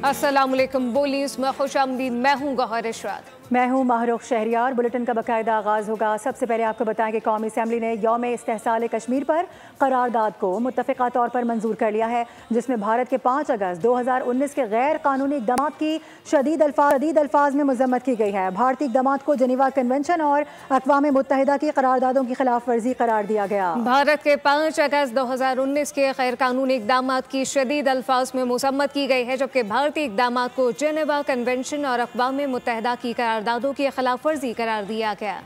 अस्सलामुअलैकुम। बोली उसमें खुशामदीद। मैं हूँ गौहर इशरात। मैं हूँ माहरुख शहरियार। बुलेटिन का बाकायदा आगाज़ होगा। सबसे पहले आपको बताएं कि कौमी असम्बली ने यौम इस्तेहसाल कश्मीर पर करारदाद को मुत्तफ़िक़ा तौर पर मंजूर कर लिया है, जिसमें भारत के 5 अगस्त 2019 के गैर कानूनी इक़दाम की शदीद अल्फाज में मज़म्मत की गई है। भारतीय इक़दाम को जेनेवा कन्वेंशन और अक़वाम मुत्तहिदा की करारदादों की खिलाफ वर्जी करार दिया गया। भारत के 5 अगस्त 2019 के गैर कानूनी इक़दाम की शदीद अल्फाज में मज़म्मत की गई है, जबकि भारतीय इक़दाम को जेनेवा कन्वेंशन और अक़वाम मुत्तहिदा की करारदादों की खिलाफ वर्जी करार दिया गया।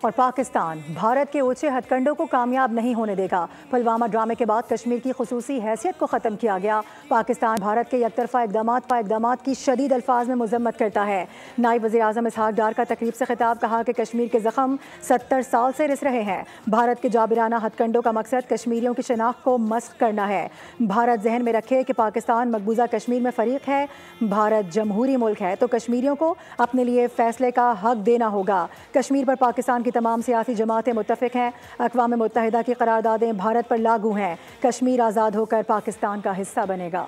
और पाकिस्तान भारत के ऊंचे हथकंडों को कामयाब नहीं होने देगा। पुलवामा ड्रामे के बाद कश्मीर की खुसूसी हैसियत को ख़त्म किया गया। पाकिस्तान भारत के एकतरफा इक़दामात की शदीद अल्फाज में मज़म्मत करता है। नायब वज़ीर आज़म इसहाक़ डार का तकरीब से खिताब, कहा कि कश्मीर के ज़ख़म 70 साल से रिस रहे हैं। भारत के जाबिराना हथकंडों का मकसद कश्मीरियों की शनाख्त को मस्ख़ करना है। भारत जहन में रखे कि पाकिस्तान मकबूजा कश्मीर में फ़रीक है। भारत जमहूरी मुल्क है तो कश्मीरियों को अपने लिए फ़ैसले का हक़ देना होगा। कश्मीर पर पाकिस्तान की तमाम सियासी जमातें मुत्तफ़िक़ हैं। अक़वाम मुत्तहिदा की करारदादें भारत पर लागू हैं। कश्मीर आज़ाद होकर पाकिस्तान का हिस्सा बनेगा।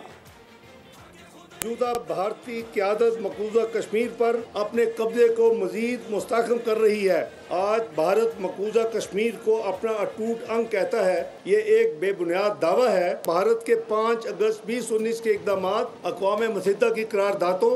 मौजूदा भारतीय क़यादत मकबूजा कश्मीर पर अपने कब्जे को मजीद मुस्तहकम कर रही है। आज भारत मकबूजा कश्मीर को अपना अटूट अंग कहता है। ये एक बेबुनियाद दावा है। भारत के 5 अगस्त 2019 के इक़दाम अक़वाम मुत्तहिदा की करारदादों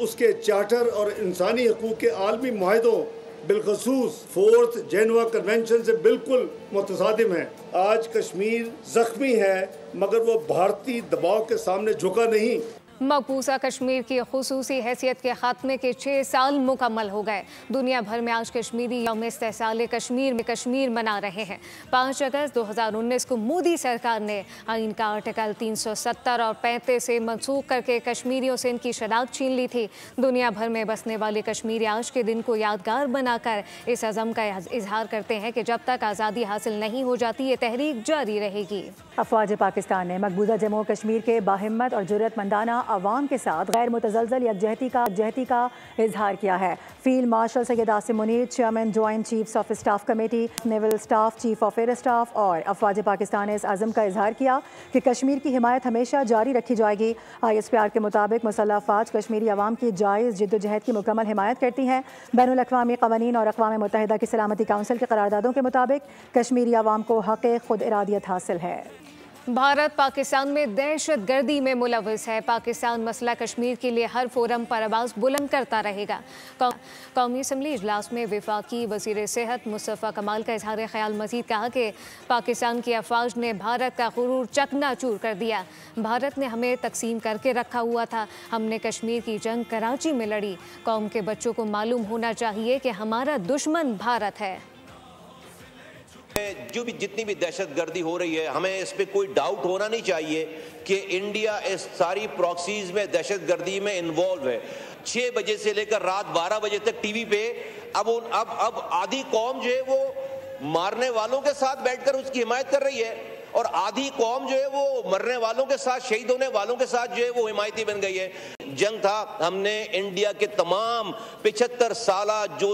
उसके चार्टर और इंसानी हकूक़ के आलमी मुआहदों बिलखसूस 4th जेनेवा कन्वेंशन से बिल्कुल मुतसादिम है। आज कश्मीर जख्मी है, मगर वो भारतीय दबाव के सामने झुका नहीं। मकबूजा कश्मीर की खुसूसी हैसियत के खात्मे के 6 साल मुकम्मल हो गए। दुनिया भर में आज कश्मीरी यौम इस्तेहसाल कश्मीर में कश्मीर मना रहे हैं। 5 अगस्त 2019 को मोदी सरकार ने आइन का आर्टिकल 370 और 35 से मनसूख करके कश्मीरियों से इनकी शनाख्त छीन ली थी। दुनिया भर में बसने वाले कश्मीरी आज के दिन को यादगार बनाकर इस अज़म का इजहार करते हैं कि जब तक आज़ादी हासिल नहीं हो जाती ये तहरीक जारी रहेगी। अफवाज पाकिस्तान ने मकबूजा जम्मू कश्मीर के बाहिम्मत और जुर्रतमंदाना अवाम के साथ गैर मुतज़लज़ल यकजहती का इजहार किया है। Field marshal Syed Asim Munir, chairman joint chiefs of staff committee, naval staff, chief of air staff और अफवाज पाकिस्तान ने इस अज़म का इजहार किया कि कश्मीर की हिमायत हमेशा जारी रखी जाएगी। ISPR के मुताबिक मुसल्लह अफवाज कश्मीरी अवाम की जायज़ जिद्दोजहद की मुकम्मल हिमायत करती हैं। बैनुल-अक़वामी क़वानीन और अक़वाम मुत्तहिदा की सलामती काउंसिल के करारदादों के मुताबिक कश्मीरी अवाम को हक़ खुद इरादियत हासिल है। भारत पाकिस्तान में दहशत गर्दी में मुलव्वस है। पाकिस्तान मसला कश्मीर के लिए हर फोरम पर आवाज़ बुलंद करता रहेगा। कौमी असम्बली इजलास में वफाकी वज़ीर सेहत मुस्तफ़ा कमाल का इजहार ख्याल मजीद कहा कि पाकिस्तान की अफवाज ने भारत का गुरूर चकनाचूर कर दिया। भारत ने हमें तकसीम करके रखा हुआ था। हमने कश्मीर की जंग कराची में लड़ी। कौम के बच्चों को मालूम होना चाहिए कि हमारा दुश्मन भारत है। जो भी जितनी भी दहशत गर्दी हो रही है, हमें इस पे कोई डाउट होना नहीं चाहिए कि इंडिया इस सारी प्रॉक्सीज में दहशत गर्दी में इन्वॉल्व है। 6 बजे से लेकर रात 12 बजे तक टीवी पे अब आधी कौम जो है वो मारने वालों के साथ बैठकर उसकी हिमायत कर रही है और आधी कौम जो है वो मरने वालों के साथ, शहीद होने वालों के साथ जो है वो हिमायती बन गई है। जंग था, हमने इंडिया के तमाम 75 साल जो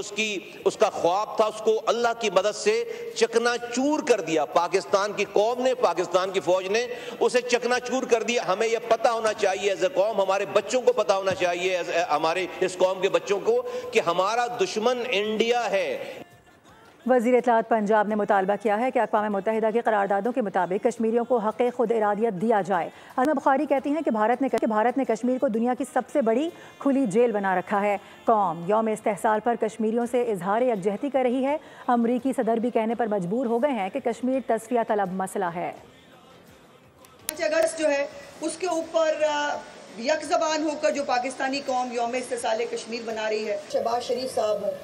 उसका ख्वाब था उसको अल्लाह की मदद से चकनाचूर कर दिया। पाकिस्तान की कौम ने, पाकिस्तान की फौज ने उसे चकनाचूर कर दिया। हमें यह पता होना चाहिए एज ए कौम, हमारे बच्चों को पता होना चाहिए हमारे इस कौम के बच्चों को कि हमारा दुश्मन इंडिया है। वज़ीर इत्तलात पंजाब ने मुतालबा किया है कि अक़वाम मुत्तहिदा की करारदादों के मुताबिक कश्मीरियों को हक़ खुद इरादियत दिया जाए। अज़मा बुखारी कहती हैं कि भारत ने कश्मीर को दुनिया की सबसे बड़ी खुली जेल बना रखा है। कौम यौम इस्तेहसाल पर कश्मीरियों से इजहार यकजहती कर रही है। अमरीकी सदर भी कहने पर मजबूर हो गए हैं कि कश्मीर तस्फिया तलब मसला है। 5 अगस्त जो है उसके ऊपर यक ज़बान होकर जो पाकिस्तानी कौम यौम इस्तेहसाल कश्मीर बना रही है। शहबाज शरीफ साहब हों,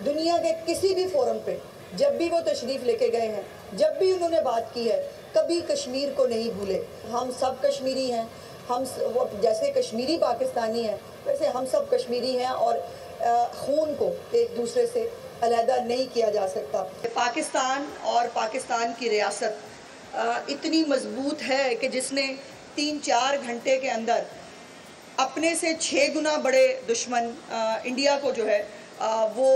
दुनिया के किसी भी फोरम पे जब भी वो तशरीफ़ लेके गए हैं, जब भी उन्होंने बात की है, कभी कश्मीर को नहीं भूले। हम सब कश्मीरी हैं, हम वो जैसे कश्मीरी पाकिस्तानी हैं वैसे हम सब कश्मीरी हैं और खून को एक दूसरे से अलहदा नहीं किया जा सकता। पाकिस्तान और पाकिस्तान की रियासत इतनी मजबूत है कि जिसने 3-4 घंटे के अंदर अपने से 6 गुना बड़े दुश्मन इंडिया को जो है वो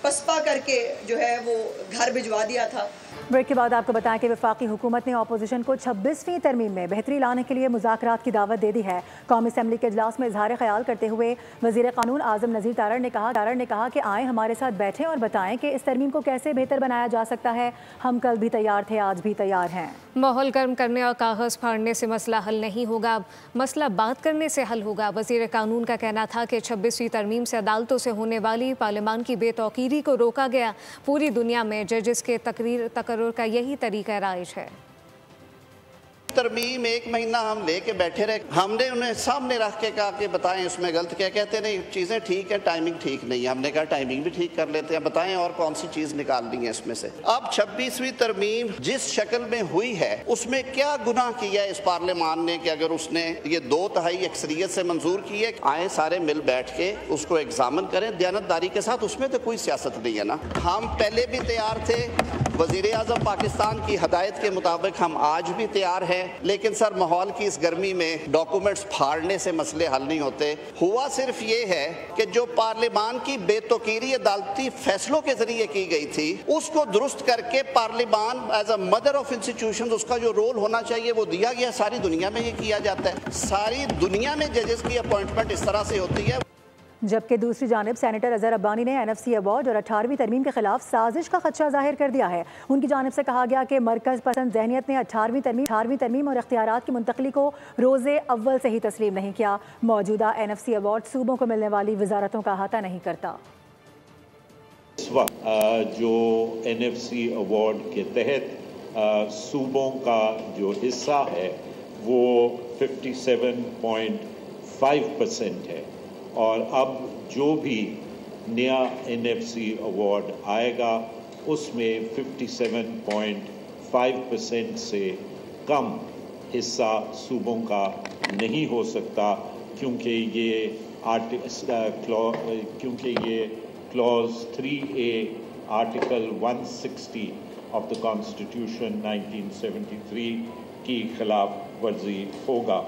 पसपा करके जो है वो घर भिजवा दिया था। ब्रेक के बाद आपको बताएं कि वफाकी हुकूमत ने अपोजिशन को 26वीं तरमीम में बेहतरी लाने के लिए मुज़ाकरात की दावत दे दी है। कौमी असम्बली के इजलास में इजहार ख्याल करते हुए वज़ीर कानून आज़म नज़ीर तारड़ ने कहा कि आए हमारे साथ बैठें और बताएं कि इस तरमीम को कैसे बेहतर बनाया जा सकता है। हम कल भी तैयार थे, आज भी तैयार हैं। माहौल गर्म करने और कागज़ फाड़ने से मसला हल नहीं होगा, मसला बात करने से हल होगा। वज़ीर कानून का कहना था कि 26वीं तरमीम से अदालतों से होने वाली पार्लियामान की बेतौकीरी को रोका गया। पूरी दुनिया में जजेस के तकर्रुर का यही तरीका राइज है। तरमीम 1 महीना हम लेके बैठे रहे, हमने उन्हें सामने रख के कहा कि बताएं उसमें गलत क्या। कहते नहीं चीज़ें ठीक है, टाइमिंग ठीक नहीं है। हमने कहा टाइमिंग भी ठीक कर लेते हैं, बताएं और कौन सी चीज़ निकालनी है इसमें से। अब 26वीं तरमीम जिस शक्ल में हुई है उसमें क्या गुनाह किया है इस पार्लियामान ने कि अगर उसने ये 2/3 अक्सरियत से मंजूर की है। आए सारे मिल बैठ के उसको एग्जामिन करें दयानतदारी के साथ, उसमें तो कोई सियासत नहीं है ना। हम पहले भी तैयार थे, वज़ीर आज़म पाकिस्तान की हदायत के मुताबिक हम आज भी तैयार हैं, लेकिन सर माहौल की इस गर्मी में डॉक्यूमेंट्स फाड़ने से मसले हल नहीं होते। हुआ सिर्फ ये है कि जो पार्लियामान की बेतौकीरी अदालती फैसलों के जरिए की गई थी उसको दुरुस्त करके parliament as a mother of institutions उसका जो रोल होना चाहिए वो दिया गया। सारी दुनिया में ये किया जाता है, सारी दुनिया में जजेस की अपॉइंटमेंट इस तरह से होती है। जबकि दूसरी जानिब सेनेटर अजहर अब्बानी ने NFC अवार्ड और 18वीं तरमीम के खिलाफ साजिश का खदशा जाहिर कर दिया है। उनकी जानिब से कहा गया कि मरकज़ पसंद ज़हनियत ने 18वीं तरमीम और इख्तियारात की मुंतकली को रोज़े अव्वल से ही तस्लीम नहीं किया। मौजूदा NFC अवार्ड सूबों को मिलने वाली वजारतों का अहाता नहीं करता। इस वक्त जो NFC अवार्ड के तहत सूबों का जो हिस्सा है वो 57.5% है, और अब जो भी नया NFC अवार्ड आएगा उसमें 57.5% से कम हिस्सा सूबों का नहीं हो सकता, क्योंकि ये clause 3A article 160 of the constitution 1973 की खिलाफ वर्जी होगा।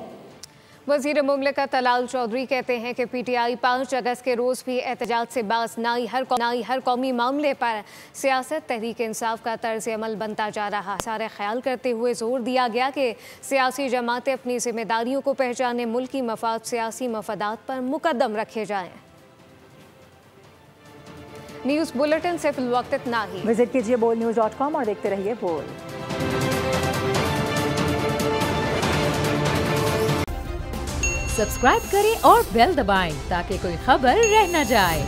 वज़ीर मुमलिकत तलाल चौधरी कहते हैं कि PTI 5 अगस्त के रोज़ भी एहतजाज से बाज नाई हर कौमी मामले पर सियासत तहरीक इंसाफ का तर्ज अमल बनता जा रहा। सारे ख्याल करते हुए जोर दिया गया कि सियासी जमातें अपनी जिम्मेदारियों को पहचाने, मुल्की मफाद सियासी मफादात पर मुकद्दम रखे जाएँ। न्यूज़ बुलेटिन से फिलवक्त इतना ही। विजिट कीजिए bolnews.com और देखते रहिए बोल। सब्सक्राइब करें और बेल दबाएं ताकि कोई खबर रह न जाए।